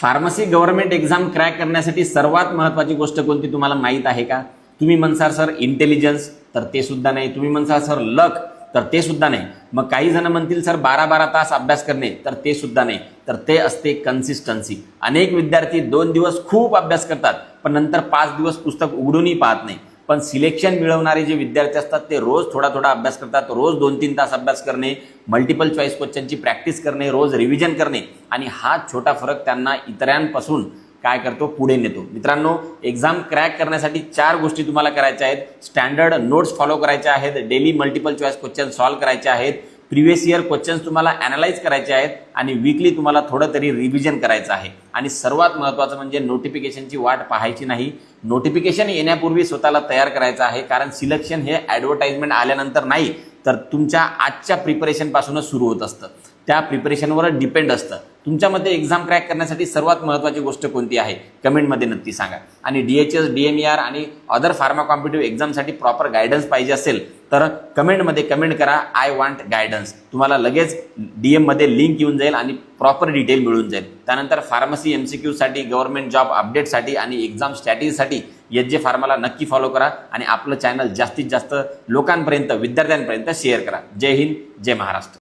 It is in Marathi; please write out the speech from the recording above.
फार्मसी गव्हर्नमेंट एक्झाम क्रॅक करण्यासाठी सर्वात महत्त्वाची गोष्ट कोणती तुम्हाला माहीत आहे का? तुम्ही म्हणसाल सर इंटेलिजन्स, तर ते सुद्धा नाही. तुम्ही म्हणसाल सर लक, तर ते सुद्धा नाही. मग काही जण म्हणतील सर 12-12 तास अभ्यास करणे, तर ते सुद्धा नाही. तर ते असते कन्सिस्टन्सी. अनेक विद्यार्थी 2 दिवस खूप अभ्यास करतात, पण नंतर 5 दिवस पुस्तक उघडूनही पाहत नाही. पण सिलेक्शन मिळवणारे जे विद्यार्थी असतात ते रोज थोडा थोडा अभ्यास करतात. रोज 2-3 तास अभ्यास करणे, मल्टिपल चॉईस क्वेश्चनची प्रॅक्टिस करणे, रोज रिव्हिजन करणे, आणि हा छोटा फरक त्यांना इतरांपासून काय करतो, पुढे नेतो. मित्रांनो, एक्झाम क्रॅक करण्यासाठी 4 गोष्टी तुम्हाला करायच्या आहेत. स्टँडर्ड नोट्स फॉलो करायच्या आहेत, daily multiple choice question solve करायचे आहेत, प्रिव्हियस इयर क्वेश्चन्स तुम्हाला ॲनालाइज करायचे आहेत, आणि वीकली तुम्हाला थोडं तरी रिव्हिजन करायचं आहे. आणि सर्वात महत्त्वाचं म्हणजे नोटिफिकेशनची वाट पाहायची नाही. नोटिफिकेशन येण्यापूर्वी स्वतःला तयार करायचं आहे, कारण सिलेक्शन हे ॲडव्हर्टाइजमेंट आल्यानंतर नाही, तर तुमच्या आजच्या प्रिपरेशनपासूनच सुरू होत असतं. त्या प्रिपरेशनवर डिपेंड असतं. तुमच्यामध्ये एक्झाम क्रॅक करण्यासाठी सर्वात महत्त्वाची गोष्ट कोणती आहे, कमेंटमध्ये नक्की सांगा. आणि DHS, DMER आणि अदर फार्मा कॉम्पिटिटिव्ह एक्झामसाठी प्रॉपर गायडन्स पाहिजे असेल तर कमेंटमध्ये कमेंट करा, आय वॉन्ट गायडन्स. तुम्हाला लगेच DM-मध्ये लिंक येऊन जाईल आणि प्रॉपर डिटेल मिळून जाईल. त्यानंतर फार्मसी MCQसाठी, गव्हर्नमेंट जॉब अपडेटसाठी आणि एक्झाम स्ट्रॅटेजीसाठी HJ फार्माला नक्की फॉलो करा, आणि आपलं चॅनल जास्तीत जास्त लोकांपर्यंत, विद्यार्थ्यांपर्यंत शेअर करा. जय हिंद, जय महाराष्ट्र.